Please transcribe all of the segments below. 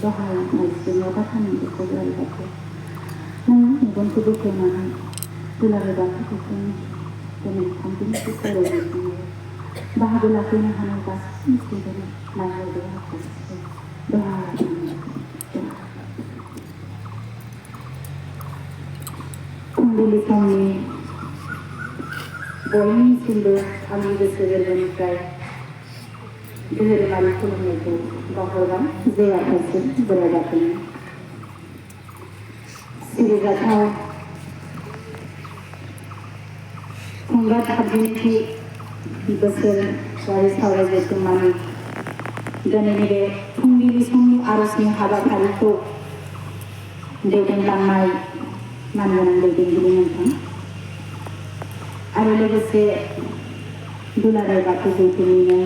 दहाय मानसिनो बाथानि बेखौ रायलायबाय नों मेगनखौ बेखेवनानै दुलाराय बाथौखौ दिनै थामथिनिखौ सावरायगासिनो बाहागो लाफैनो हानाय गासैखौबो नायहरदो हाखौ दहाय फुंबिलि समनि बयनिसिमबो आंनि गोसो गोरबोनिफ्राय धोरोमारि खुलुमनायखौ बावहरबाय जे आफासिम बोराइ बाथौनि सिबिजाथाव संगाद हाबदिन्थि बोसोरारि सावरायजेननानै दिनैनि बे फुंबिलि समनि आर'जनि हाबाफारिखौ दैदेनलांनाय मानगोनां दैदेनगिरि नोंथां आरो लोगोसे दुलाराय बाथौ गौथुमनिनो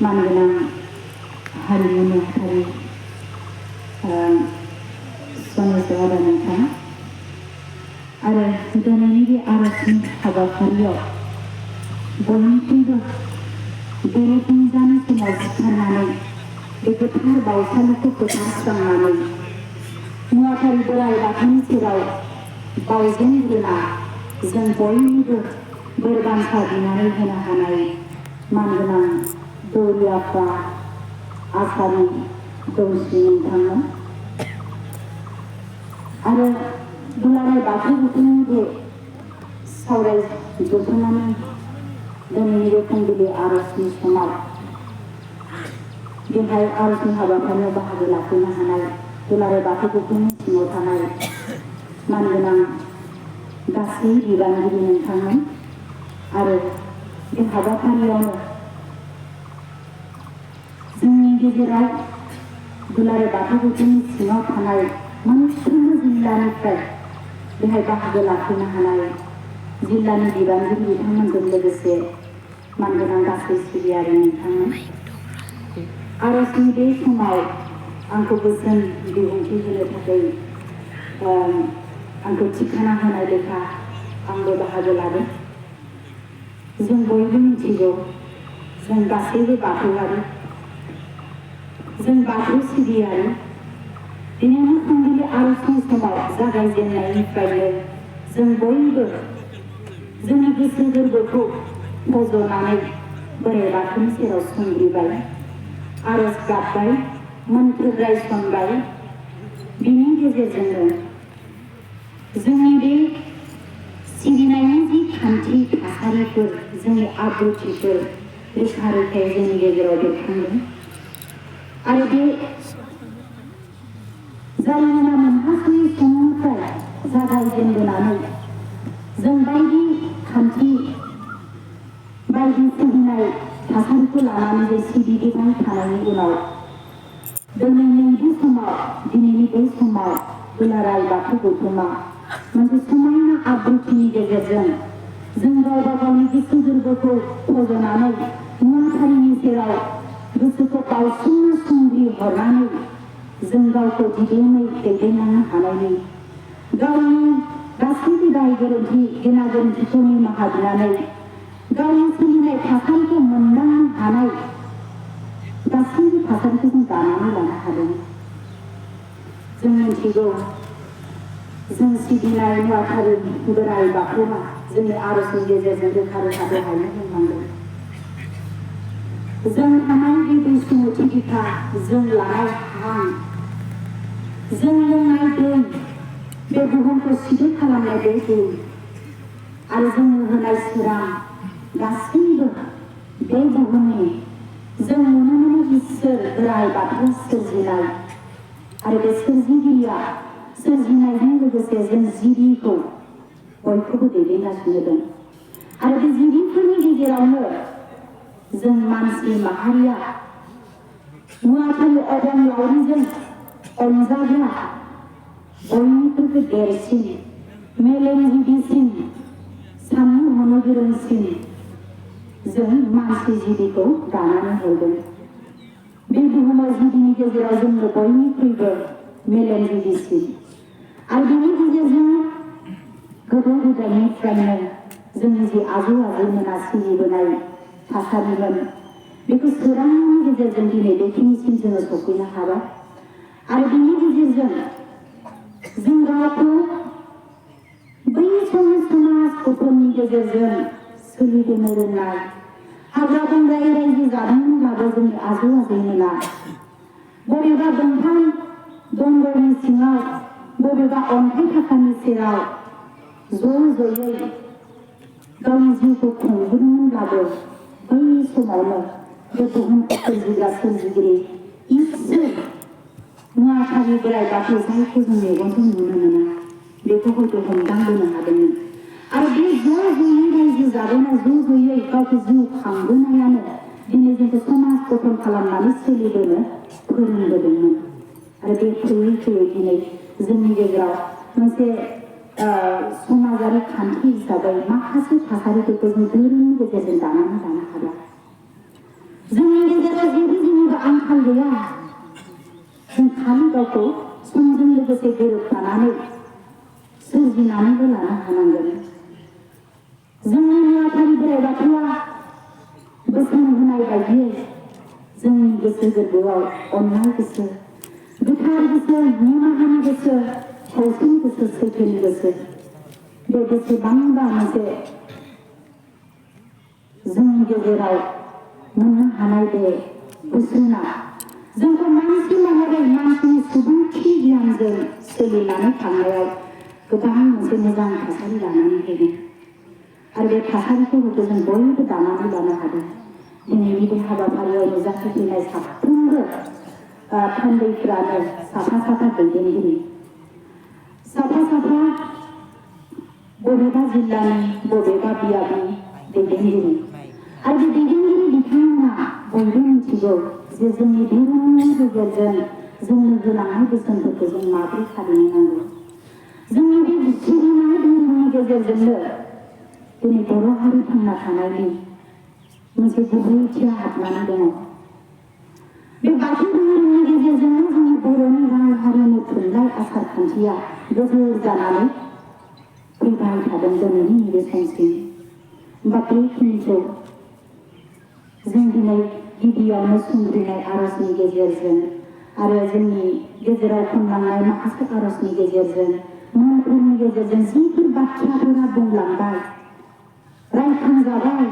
मानगोनां हारिमु नेहाथारि सनेस्वर आदा नोंथां आरो दिनैनि बे आर'जनि हाबाफारियाव बयनिख्रुइबो बेरेफुंजानि समाव सिखारनानै बे गोथार बावसालिखौ फोथारस्रांनानै मुवाफारि बोराइ बाथौनि सेराव बावजेनग्रोना जों बयनिबो बोर बान्था बिनानै होनो हानाय मानगोनां दौरि आफा आसारि दौस्रि नोंथांमोन आरो दुलाराय बाथौ गौथुमनि बे सावरायजोबनानै दिनैनि बे फुंबिलि आर'जनि समाव बेहाय आर'जनि हाबाफारियाव बाहागो लाफैनो हानाय दुलाराय बाथौ गौथुमनि सिङाव थानाय मानगोनां गासै बिबानगिरि नोंथांमोन आरो बे हाबाफारियावनो जोंनि गेजेराव दुलाराय बाथौ गौथुमनि सिङाव थानाय मोनफ्रोमबो जिल्लानिफ्राय बेहाय बाहागो लाफैनो हानाय जिल्लानि बिबानगिरि बिथांमोनजों लोगोसे मानगोनां गासै सिबियारि नोंथांमोन आर'जनि बे समाव आंखौ बोसोन बिबुंथि होनो थाखाय आंखौ थिखाना होनाय लेखा आंबो बाहागो लादों जों बयबो मिथिगौ जों गासैबो बाथौआरि जों बाथौ सिबियारि बेनिखायनो फुंबिलि आर'जनि समाव जागायजेननायनिफ्रायनो जों बयबो जोंनि गोसो गोरबोखौ फज'नानै बोराइ बाथौनि सेराव संग्रिबाय आर'ज गाबबाय मोन्थोर रायसनबाय बिनि गेजेरजोंनो जोंनि बे सिबिनायनि जि खान्थि थासारिफोर जोंनि आब्रुथिफोर रोखा रोखायै जोंनि गेजेराव बेरखांदों आरो बे जारिमिना मोनहासयै समनिफ्राय जागायजेनबोनानै जों बायदि खान्थि बायदि सिबिनाय थासारिखौ लानानै बे सिबिबोबाय थानायनि उनाव दिनैनि बे समाव दुलाराय बाथौ गौथुमा मोनसे समायना आब्रुथिनि गेजेरजों जों गावबा गावनि गोसो गोरबोखौ फज'नानै मुवाफारिनि सेराव गोसोखौ बावसोमना संग्रि हरनानै जों गावखौ दिदोमै दैदेनलांनो हानायनि गावनि गासैबो दाय गोरोन्थि गेना गोरोन्थिखौ निमाहा बिनानै गावनि सोलिनाय थासारिखौ मोनदांनो हानाय गासैबो थासारिखौ जों दानानै लानो हादों जों मिथिगौ जों सिबिनाय मुवाफारि बोराइ बाथौआ जोंनि आर'जनि गेजेरजों रोखा रोखा दहायनो बुंलांदों जों थानाय बे बैसुमुथि बिखा जों लानाय हां जों लोंनाय दै बे बुहुमखौ सिदोब खालामनाय बे दै आरो जोंनो होनाय सोरां गासैबो बे बुहुमनि जों नुनो मोनो इसोर बोराइ बाथौ सोरजिनाय आरो बे सोरजिगिरिया सोरजिनायजों लोगोसे जों जिबिखौ बयखौबो दैदेनगासिनो दं आरो बे जिबिफोरनि गेजेरावनो जों मानसि माहारिया मुवाफारि अबंलावरिजों अनजाग्रा बयनिख्रुइबो देरसिन मेलेमजिबिसिन साननो हनो गोरोंसिन जों मानसि जिबिखौ दानानै हरदों बे बुहुमाव जिबिनि गेजेराव जोंनो बयनिख्रुइबो मेलेमजिबिसिन आरो बेनि गेजेरजों गोदो गोदायनिफ्रायनो जोंनि जि आजौ आजैमोना सिबिबोनाय थासारिमोन बेखौ सोरांनि गेजेरजों दिनै बेखिनिसिम जोङो सफैनो हाबाय आरो बेनि गेजेरजों जों गावखौ बै समनि समाज गथ'नि गेजेरजों सोलिबोनो रोंनाय हाग्रा बंग्रायै रायजो जादोंमोनब्लाबो जोंनि आजौ आजैमोना बबेबा दंफां दन्दरनि सिङाव बबेबा अन्थाइ थाखानि सेराव ज'यै गावनि जिउखौ खुंबोदोंमोनब्लाबो बै समावनो बे बुहुमखौ सोरजिग्रा सोरजिगिरि इसोर नुवाथारि बोराइ बाथौ जायखौ जों मेगनजों नुनो मोना बेखौ हयथ' हमदांबोनो हादोंमोन आरो बे ज'यै रायजो जाबोनाय ज'यै गावखौ जिउ खांबोनायानो दिनै जोंखौ समाज गठन खालामनानै सोलिबोनो फोरोंबोदोंमोन आरो बे फैयै फैयै दिनै जोंनि गेजेराव मोनसे समाजारि खान्थि हिसाबै माखासे थासारिफोरखौ जों धोरोमनि गेजेरजों दानानै लानो हाबाय जोंनि गेजेराव जेबो आंखाल गैया जों खालि गावखौ समजों लोगोसे गोरोबफानानै सोरजिनानैबो लानो हानांगोन जोंनि नुवाथारि बोराइ बाथौआ बोसोन होनाय बायदियै जोंनि गोसो गोरबोआव अननाय गोसो गोथार गोसो निमाहानि गोसो खौसेनि गोसो सैथोनि गोसो बे बेसेबांबा मोनसे जोंनि गेजेराव मोननो हानाय बे बोसोना जोंखौ मानसि महरै मानसिनि सुबुंथि गियानजों सोलिनानै थांनायाव गोबां मोनसे मोजां थासारि लानानै फैदों आरो बे थासारिखौ जों बयबो दानानै लानो हादों दिनैनि बे हाबाफारियाव नुजाथिफैनाय साफ्रोमबो थान्दैफ्रानो साफा साफा दैदेनगिरि साफा साफा बबेबा जिल्लानि बबेबा बियाबनि दैदेनगिरि आरो बे दैदेनगिरि बिथांमोना बयबो मिथिगौ जे जोंनि धोरोमनि गेजेरजों जोंनो होलांनाय बोसोनफोरखौ जों माबोरै फालिनो नांगौ जोंनि बे सिबिनाय धोरोमनि गेजेरजोंनो दिनै बर' हारि थांना थानायनि मोनसे गुबै ओंथिया हाबनानै दङ बे बाथौ धोरोमनि गेजेरजोंनो जोंनि बर'नि राव हारिमु थुनलाइ आसार खान्थिया गोजोर जानानै फैबाय थादों दिनैनि नैबे समसिम होमबा बेखिनिखौ जों दिनै गिबियावनो सुंग्रिनाय आर'जनि गेजेरजों आरो जोंनि गेजेराव खनलांनाय माखासे आर'जनि गेजेरजों मुंफोरनि गेजेरजों जिफोर बाथ्राफोरा बुंलांबाय रायखांजाबाय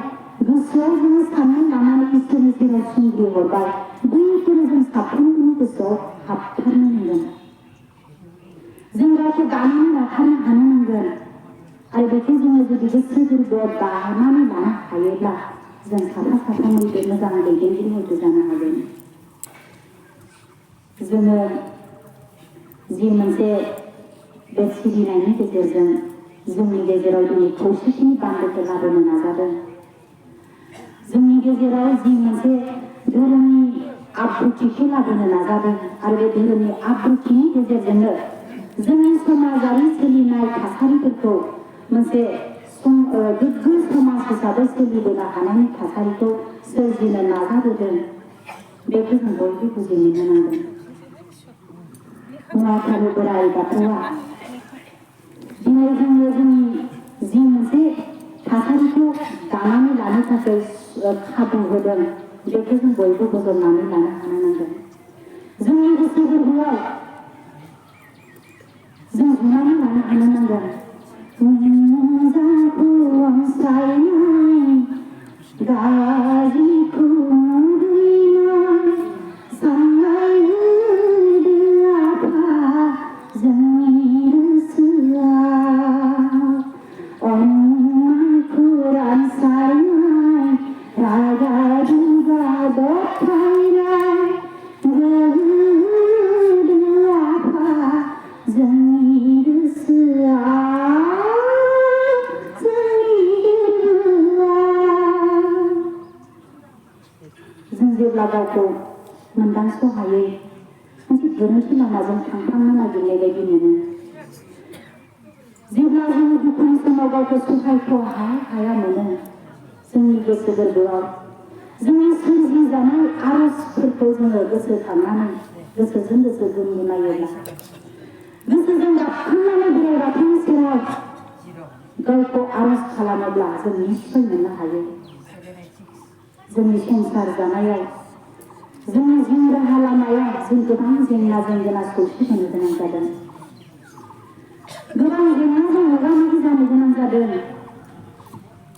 गोसोआव जोङो साननाय लानानै इसोरनि सेराव सुंग्रिहरबाय बैफोरो जों साफ्रोमबोनि गोसोआव हाबथारनो नांगोन जों गावखौ दानानै लाथारनो हानो नांगोन आरो बेखौ जोङो जुदि गोसो गोरबोआव दानानै लानो हायोब्ला जों साफा साफा मोनसे मोजां दैदेनगिरि हयथ' जानो हागोन जोङो जि मोनसे बे सिबिनायनि गेजेरजों जोंनि गेजेराव दिनै खौसेथिनि बान्दोखौ लाबोनो नाजादों जोंनि गेजेराव जि मोनसे धोरोमनि आब्रुथिखौ लाबोनो नाजादों आरो बे धोरोमनि आब्रुथिनि गेजेरजोंनो जोंनि समाजारि सोलिनाय थासारिफोरखौ मोनसे गोग्गो समाज हिसाबै सोलिबोनो हानायनि थासारिखौ सोरजिनो नाजाबोदों बेखौ जों बयबो बुजिनो नांगोन नुवाथारि बोराइ बाथौआ दिनै जोङो जोंनि जि मोनसे थासारिखौ दानानै लानो थाखाय खाबु होदों बेखौ जों बयबो बजबनानै लानो हानो नांगोन जोंनि गोसो गोरबोआव जों हमनानै लानो हानो नांगोन मोजांखौ अनसायनाय गाज्रिखौ मुगैनाय साननाय होदो आफा जोंनि गोसोआव अननायखौ रानसारनाय रागा दुगा दबथायनाय होदो आफा जोंनि गोसोआव जों जेब्ला गावखौ मोनदांस' हायै मोनसे गोरोन्थि लामाजों थांफ्लांनो नागिरनाय बायदि मोनो जेब्ला जोङो दुखुनि समाव गावखौ सहायथ' हाया मोनो जोंनि गोसो गोरबोआव जोंनि सोरजिजानाय आर'जफोरखौ जोङो गोसोखांनानै गोसोजों गोसो गुनगुनायोब्ला गोसोजों गाबखांनानै बोराइ बाथौनि सेराव गावखौ आर'ज खालामोब्ला जों निश्चय मोननो हायो जोंनि संसार जानायाव जोंनि जिउ राहा लामायाव जों गोबां जेंनाजों जोंना सौसिनो गोनां जादों। गोबां जेंनाजों मोगा-मोगि जानो गोनां जादों।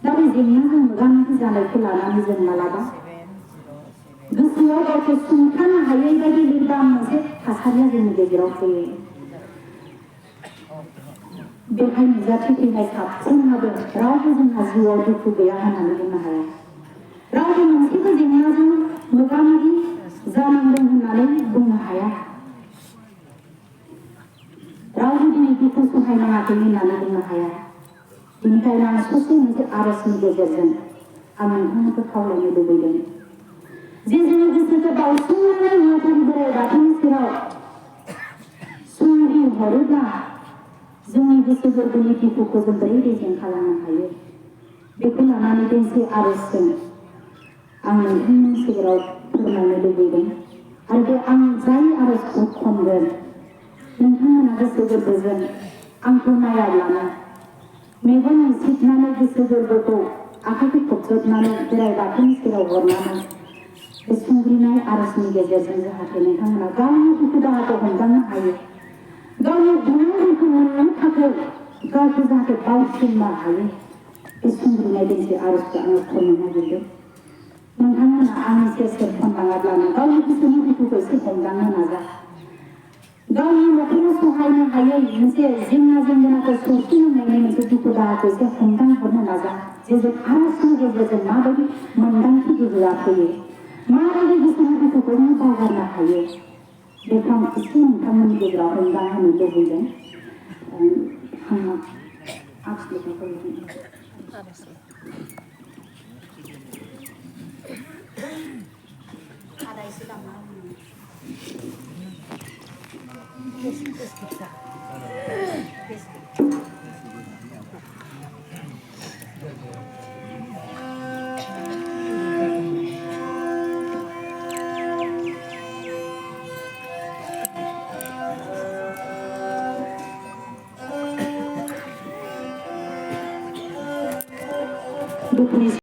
दा बे जेंनाजों मोगा-मोगि जानायखौ लानानै जों मालाबा गोसोआव गावखौ सुंथानो हायै बायदि लोरबां मोनसे थासारिया जोंनि गेजेराव फैयो। बेवहाय नुजाथि फैनाय साफ्रोमहाबो रावबो जोंहा जिउआव दुखु गैया होननानै बुंनो हाया। रावबो मोनसेबो जेंनाजों मोगा-मोगि जानांदों होननानै बुंनो हाया। रावबो दिनै दुखु सहायनाङाखै होननानै बुंनो हाया। बेनिखायनो आं ससे मोनसे आरजनि गेजेरजों आं नोंथांमोनखौ खावलायनो लुबैदों जे जोङो गोसोखौ बाउसोमनानै नुथारि बोराइ बाथौनि सेराव सुंदि हरोब्ला जोंनि गोसो गोरबोनि दुखुखौ जों बोरै रेजें खालामनो हायो। बेखौ लानानै दोंसे आरजजों आं नोंथांमोननि सेराव फोरमायनो लुबैदों आरो बे आं जाय आरजखौ खनगोन नोंथांमोना गोसो गोरबोजों आंखौ नायाब्लानो मेगन मिसिबनानै गोसो गोरबोखौ आखाइखौ खबजबनानै बोराइ बाथौनि सेराव हरनानै बे सुंग्रिनाय आरजनि गेजेरजों जाहाथे नोंथांमोना गावनि दुखु दाहाखौ हमदांनो हायो। गावनि गुनांफोरखौ मोननो थाखाय गावखौ जाहाथे बावसोमनो हायो। बे सुंग्रिनाय दोंसे आरजखौ आङो खननो नागिरदों। नोंथांमोना आंनि सेर सेर खनलाङाब्लानो गावनि गोसोनि दुखुखौ एसे हमदांनो नाजा। गावनि न'खराव सहायनो हायै मोनसे जेंना जेंनाखौ सौसिनो हायै मोनसे दुखु दाहाखौ एसे हमदांहरनो नाजा। जे जों आरजनि गेजेरजों माबायदि मोन्दांथि गोहोआ फैयो, माबायदि गोसोनि दुखुखौ नों बावगारनो हायो, बेखौ आं एसे नोंथांमोननि गेजेराव हमदांहोनो लुबैदों। आङो आखिनिखौ आदा एसे दामना दुखुनि